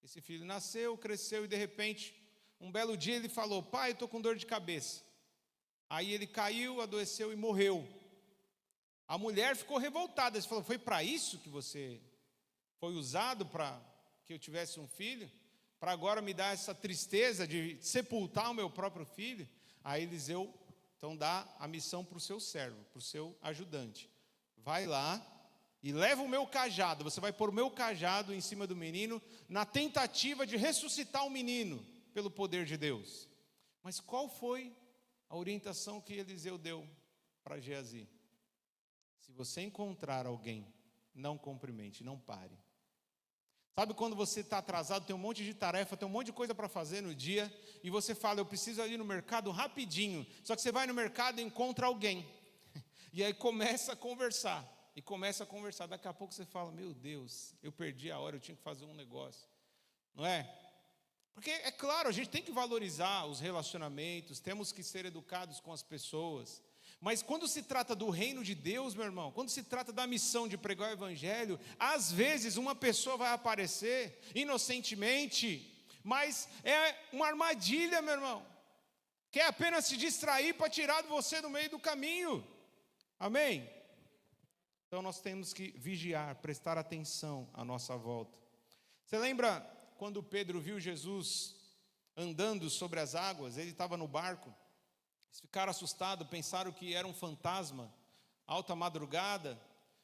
Esse filho nasceu, cresceu e de repente, um belo dia ele falou: pai, estou com dor de cabeça. Aí ele caiu, adoeceu e morreu. A mulher ficou revoltada. Ele falou: foi para isso que você foi usado, para que eu tivesse um filho? Para agora me dar essa tristeza de sepultar o meu próprio filho? Aí Eliseu então dá a missão para o seu servo, para o seu ajudante: vai lá e leva o meu cajado. Você vai pôr o meu cajado em cima do menino, na tentativa de ressuscitar o menino pelo poder de Deus. Mas qual foi a orientação que Eliseu deu para Geazi? Se você encontrar alguém, não cumprimente, não pare. Sabe quando você está atrasado, tem um monte de tarefa, tem um monte de coisa para fazer no dia, e você fala: eu preciso ir no mercado rapidinho. Só que você vai no mercado e encontra alguém, e aí começa a conversar, daqui a pouco você fala: meu Deus, eu perdi a hora, eu tinha que fazer um negócio. Não é? Porque, é claro, a gente tem que valorizar os relacionamentos, temos que ser educados com as pessoas. Mas quando se trata do reino de Deus, meu irmão, quando se trata da missão de pregar o evangelho, às vezes uma pessoa vai aparecer inocentemente, mas é uma armadilha, meu irmão. Quer apenas se distrair para tirar você do meio do caminho. Amém? Então nós temos que vigiar, prestar atenção à nossa volta. Você lembra quando Pedro viu Jesus andando sobre as águas? Ele estava no barco. Eles ficaram assustados, pensaram que era um fantasma. Alta madrugada,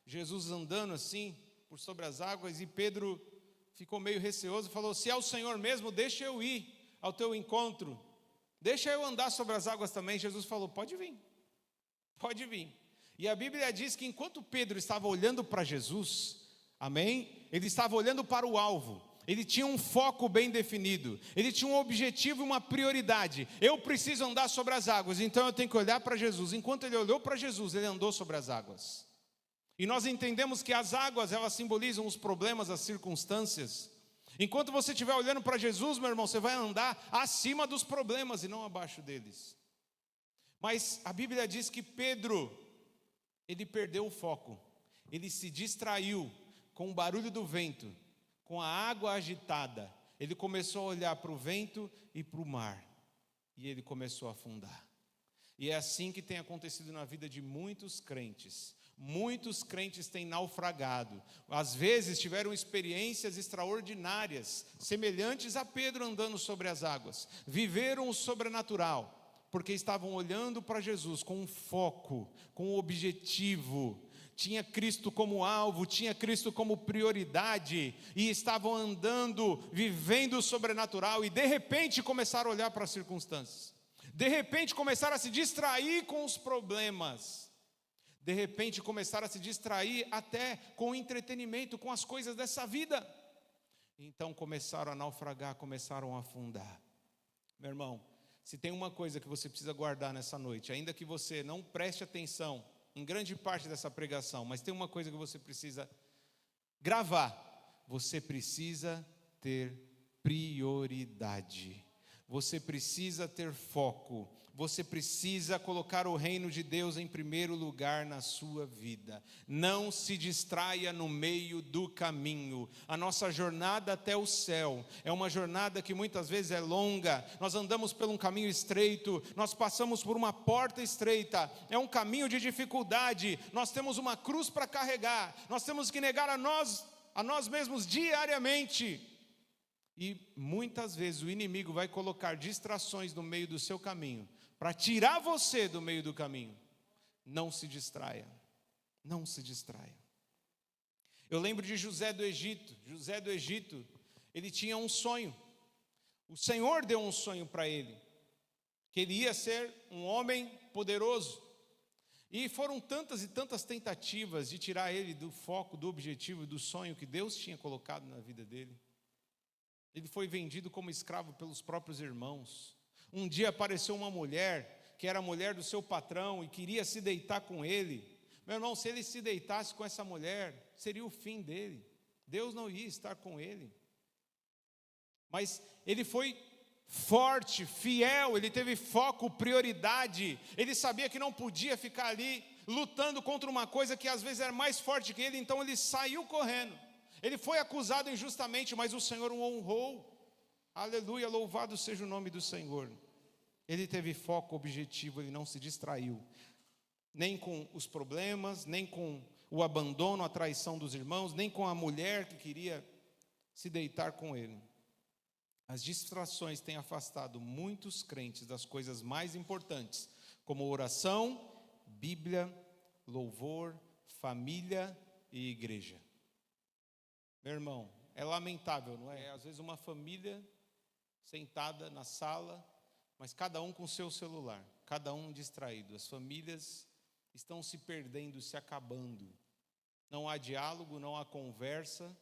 Jesus andando assim por sobre as águas, e Pedro ficou meio receoso e falou: se é o Senhor mesmo, deixa eu ir ao teu encontro, deixa eu andar sobre as águas também. Jesus falou: pode vir, pode vir. E a Bíblia diz que enquanto Pedro estava olhando para Jesus, amém? Ele estava olhando para o alvo. Ele tinha um foco bem definido, ele tinha um objetivo e uma prioridade. Eu preciso andar sobre as águas, então eu tenho que olhar para Jesus. Enquanto ele olhou para Jesus, ele andou sobre as águas. E nós entendemos que as águas, elas simbolizam os problemas, as circunstâncias. Enquanto você estiver olhando para Jesus, meu irmão, você vai andar acima dos problemas e não abaixo deles. Mas a Bíblia diz que Pedro, ele perdeu o foco, ele se distraiu com o barulho do vento, com a água agitada. Ele começou a olhar para o vento e para o mar, e ele começou a afundar. E é assim que tem acontecido na vida de muitos crentes. Muitos crentes têm naufragado. Às vezes tiveram experiências extraordinárias, semelhantes a Pedro andando sobre as águas. Viveram o sobrenatural, porque estavam olhando para Jesus com um foco, com um objetivo. tinha Cristo como alvo, tinha Cristo como prioridade, e estavam andando, vivendo o sobrenatural, e de repente começaram a olhar para as circunstâncias, de repente começaram a se distrair com os problemas, de repente começaram a se distrair até com o entretenimento, com as coisas dessa vida. Então começaram a naufragar, começaram a afundar. Meu irmão, se tem uma coisa que você precisa guardar nessa noite, ainda que você não preste atenção em grande parte dessa pregação, mas tem uma coisa que você precisa gravar: você precisa ter prioridade, você precisa ter foco, você precisa colocar o reino de Deus em primeiro lugar na sua vida. Não se distraia no meio do caminho. A nossa jornada até o céu é uma jornada que muitas vezes é longa. Nós andamos por um caminho estreito, nós passamos por uma porta estreita, é um caminho de dificuldade, nós temos uma cruz para carregar, nós temos que negar a nós mesmos diariamente. E muitas vezes o inimigo vai colocar distrações no meio do seu caminho, para tirar você do meio do caminho. Não se distraia, não se distraia. Eu lembro de José do Egito. José do Egito, ele tinha um sonho. O Senhor deu um sonho para ele, que ele ia ser um homem poderoso. E foram tantas e tantas tentativas de tirar ele do foco, do objetivo, do sonho que Deus tinha colocado na vida dele. Ele foi vendido como escravo pelos próprios irmãos. Um dia apareceu uma mulher, que era a mulher do seu patrão, e queria se deitar com ele. Meu irmão, se ele se deitasse com essa mulher, seria o fim dele. Deus não ia estar com ele. Mas ele foi forte, fiel, ele teve foco, prioridade. Ele sabia que não podia ficar ali lutando contra uma coisa que às vezes era mais forte que ele, então ele saiu correndo. Ele foi acusado injustamente, mas o Senhor o honrou. Aleluia, louvado seja o nome do Senhor. Ele teve foco, objetivo, ele não se distraiu, nem com os problemas, nem com o abandono, a traição dos irmãos, nem com a mulher que queria se deitar com ele. As distrações têm afastado muitos crentes das coisas mais importantes, como oração, Bíblia, louvor, família e igreja. Meu irmão, é lamentável, não é? Às vezes uma família sentada na sala, mas cada um com seu celular, cada um distraído. As famílias estão se perdendo, se acabando. Não há diálogo, não há conversa,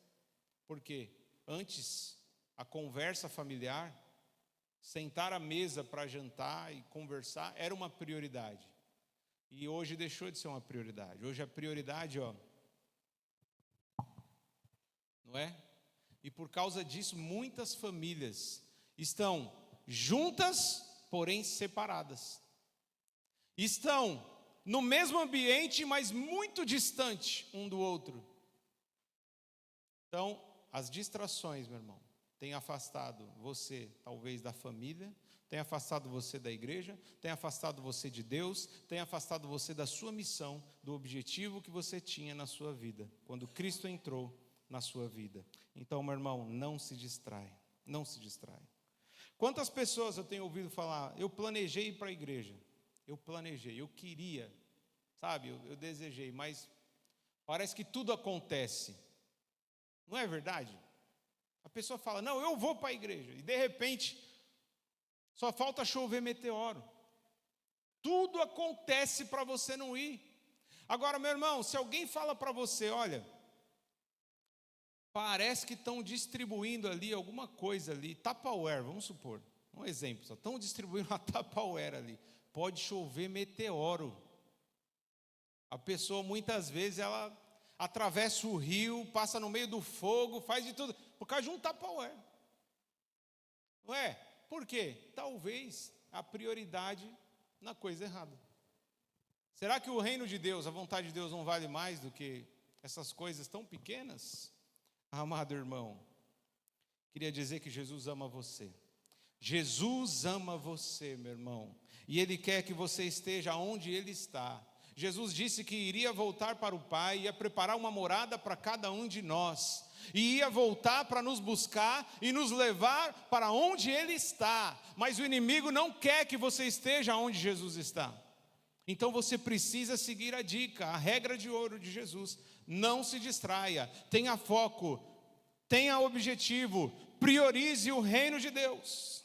porque antes a conversa familiar, sentar à mesa para jantar e conversar, era uma prioridade. E hoje deixou de ser uma prioridade. Hoje a prioridade, não é? E por causa disso, muitas famílias estão juntas, porém separadas. Estão no mesmo ambiente, mas muito distante um do outro. Então, as distrações, meu irmão, têm afastado você, talvez, da família, tem afastado você da igreja, tem afastado você de Deus, tem afastado você da sua missão, do objetivo que você tinha na sua vida, quando Cristo entrou na sua vida. Então, meu irmão, não se distrai, não se distrai. Quantas pessoas eu tenho ouvido falar, eu planejei ir para a igreja, eu planejei, eu queria, sabe, eu desejei, mas parece que tudo acontece. Não é verdade? A pessoa fala, não, eu vou para a igreja, e de repente, só falta chover meteoro. Tudo acontece para você não ir. Agora, meu irmão, se alguém fala para você, olha, parece que estão distribuindo ali alguma coisa ali, Tupperware, vamos supor, um exemplo, só estão distribuindo uma Tupperware ali, pode chover meteoro. A pessoa muitas vezes ela atravessa o rio, passa no meio do fogo, faz de tudo, por causa de um Tupperware. Não é? Por quê? Talvez a prioridade na coisa errada. Será que o reino de Deus, a vontade de Deus não vale mais do que essas coisas tão pequenas? Amado irmão, queria dizer que Jesus ama você. Jesus ama você, meu irmão, e Ele quer que você esteja onde Ele está. Jesus disse que iria voltar para o Pai, ia preparar uma morada para cada um de nós, e ia voltar para nos buscar e nos levar para onde Ele está. Mas o inimigo não quer que você esteja onde Jesus está. Então você precisa seguir a dica, a regra de ouro de Jesus. Não se distraia, tenha foco, tenha objetivo, priorize o reino de Deus.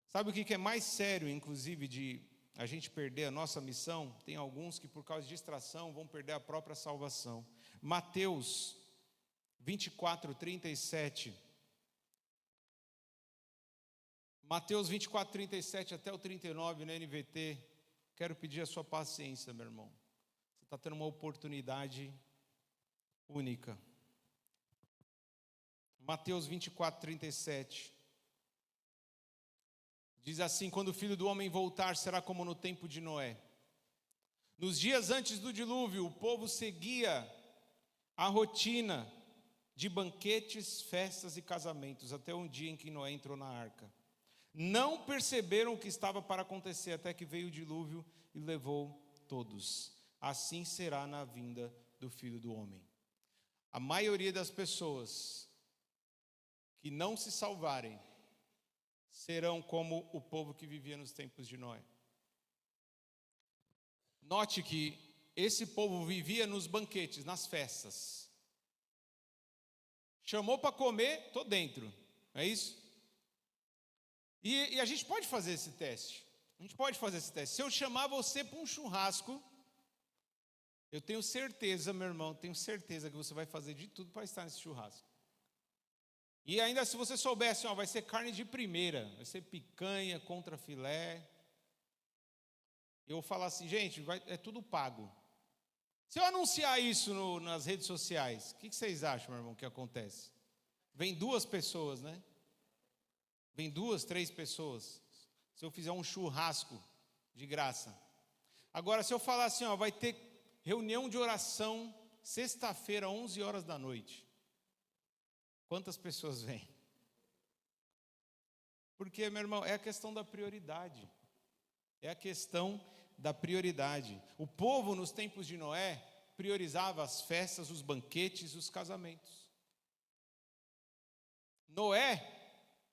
Sabe o que é mais sério, inclusive, de a gente perder a nossa missão? Tem alguns que por causa de distração vão perder a própria salvação. Mateus 24:37. Mateus 24:37 até o 39 na NVT. Quero pedir a sua paciência, meu irmão. Você está tendo uma oportunidade única. Mateus 24:37. Diz assim: quando o Filho do Homem voltar, será como no tempo de Noé. Nos dias antes do dilúvio, o povo seguia a rotina de banquetes, festas e casamentos, até um dia em que Noé entrou na arca. Não perceberam o que estava para acontecer, até que veio o dilúvio e levou todos. Assim será na vinda do Filho do Homem. A maioria das pessoas que não se salvarem serão como o povo que vivia nos tempos de Noé. Note que esse povo vivia nos banquetes, nas festas. Chamou para comer, estou dentro, não é isso? E a gente pode fazer esse teste. Se eu chamar você para um churrasco, eu tenho certeza, meu irmão, tenho certeza que você vai fazer de tudo para estar nesse churrasco. E ainda se você soubesse, vai ser carne de primeira, vai ser picanha contra filé. Eu vou falar assim, gente, é tudo pago. Se eu anunciar isso nas redes sociais, o que vocês acham, meu irmão, que acontece? Vem 2 pessoas, né? Vem 2, 3 pessoas. Se eu fizer um churrasco de graça. Agora, se eu falar assim, vai ter reunião de oração sexta-feira, 11 horas da noite. Quantas pessoas vêm? Porque, meu irmão, é a questão da prioridade. É a questão da prioridade. O povo, nos tempos de Noé, priorizava as festas, os banquetes, os casamentos. Noé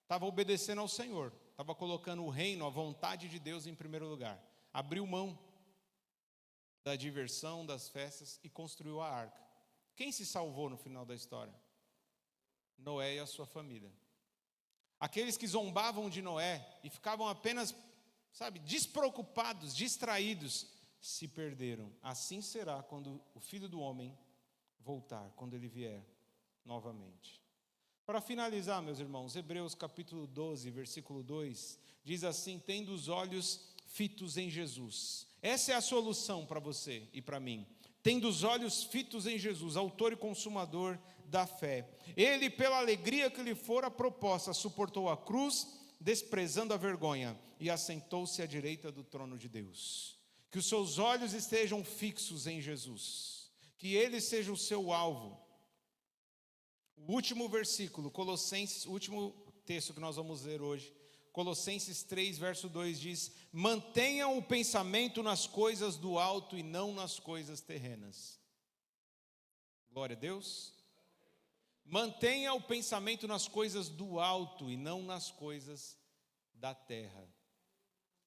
estava obedecendo ao Senhor, estava colocando o reino, a vontade de Deus em primeiro lugar. Abriu mão da diversão, das festas e construiu a arca. Quem se salvou no final da história? Noé e a sua família. Aqueles que zombavam de Noé e ficavam apenas, despreocupados, distraídos, se perderam. Assim será quando o Filho do Homem voltar, quando ele vier novamente. Para finalizar, meus irmãos, Hebreus capítulo 12, versículo 2, diz assim: tendo os olhos fitos em Jesus. Essa é a solução para você e para mim. Tendo os olhos fitos em Jesus, autor e consumador da fé. Ele, pela alegria que lhe fora proposta, suportou a cruz, desprezando a vergonha, e assentou-se à direita do trono de Deus. Que os seus olhos estejam fixos em Jesus, que ele seja o seu alvo. O último versículo, Colossenses, o último texto que nós vamos ler hoje, Colossenses 3, verso 2 diz: mantenham o pensamento nas coisas do alto e não nas coisas terrenas. Glória a Deus. Mantenha o pensamento nas coisas do alto e não nas coisas da terra.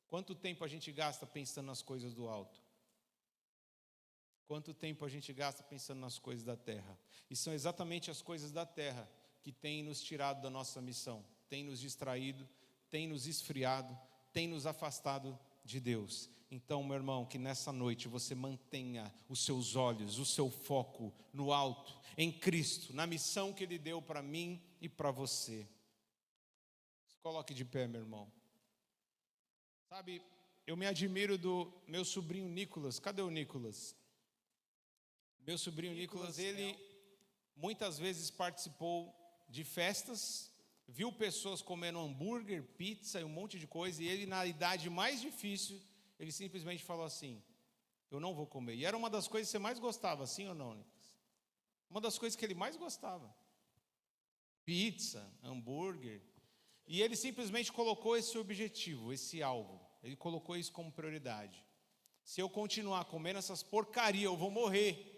Quanto tempo a gente gasta pensando nas coisas do alto? Quanto tempo a gente gasta pensando nas coisas da terra? E são exatamente as coisas da terra que têm nos tirado da nossa missão, têm nos distraído, têm nos esfriado, têm nos afastado de Deus. Então, meu irmão, que nessa noite você mantenha os seus olhos, o seu foco no alto, em Cristo, na missão que Ele deu para mim e para você. Se coloque de pé, meu irmão. Sabe, eu me admiro do meu sobrinho Nicolas. Cadê o Nicolas? Meu sobrinho Nicolas, ele muitas vezes participou de festas, viu pessoas comendo hambúrguer, pizza e um monte de coisa, e ele, na idade mais difícil, ele simplesmente falou assim: eu não vou comer. E era uma das coisas que você mais gostava, sim ou não, Nicolas? Uma das coisas que ele mais gostava. Pizza, hambúrguer. E ele simplesmente colocou esse objetivo, esse alvo. Ele colocou isso como prioridade. Se eu continuar comendo essas porcarias, eu vou morrer.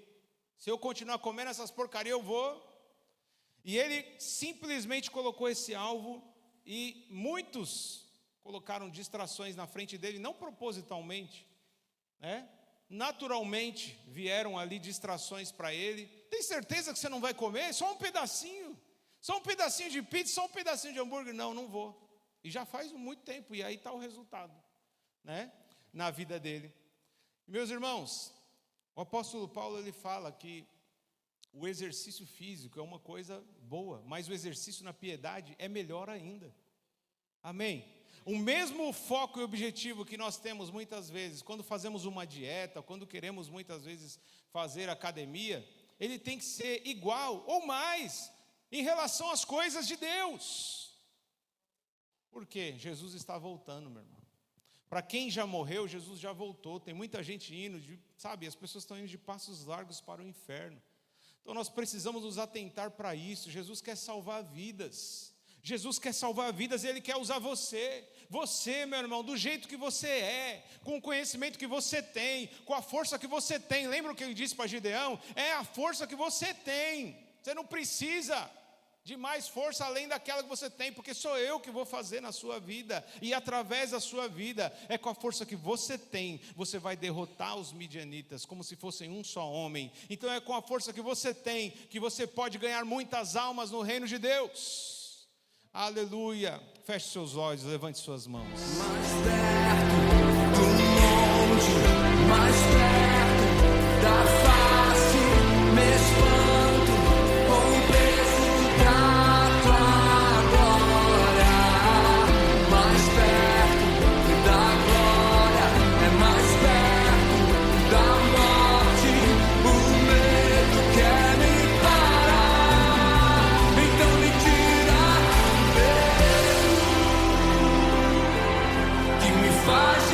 Se eu continuar comendo essas porcarias, eu vou. E ele simplesmente colocou esse alvo, e muitos colocaram distrações na frente dele, não propositalmente, né? Naturalmente vieram ali distrações para ele. Tem certeza que você não vai comer? Só um pedacinho de pizza, só um pedacinho de hambúrguer. Não vou. E já faz muito tempo, e aí está o resultado, né? Na vida dele. Meus irmãos, o apóstolo Paulo, ele fala que o exercício físico é uma coisa boa, mas o exercício na piedade é melhor ainda. Amém? O mesmo foco e objetivo que nós temos muitas vezes, quando fazemos uma dieta, quando queremos muitas vezes fazer academia, ele tem que ser igual ou mais em relação às coisas de Deus. Por quê? Jesus está voltando, meu irmão. Para quem já morreu, Jesus já voltou. Tem muita gente indo, sabe, as pessoas estão indo de passos largos para o inferno. Então nós precisamos nos atentar para isso. Jesus quer salvar vidas. Jesus quer salvar vidas e Ele quer usar você. Você, meu irmão, do jeito que você é, com o conhecimento que você tem, com a força que você tem. Lembra o que Ele disse para Gideão? É a força que você tem. Você não precisa de mais força além daquela que você tem, porque sou eu que vou fazer na sua vida, e através da sua vida, é com a força que você tem, você vai derrotar os midianitas, como se fossem um só homem. Então é com a força que você tem, que você pode ganhar muitas almas no reino de Deus. Aleluia. Feche seus olhos, levante suas mãos. Mais perto do monte, mais perto da face, me espanto com o peso da tua glória. Mais perto da glória, é mais perto da morte. O medo quer me parar, então me tira do medo que me faz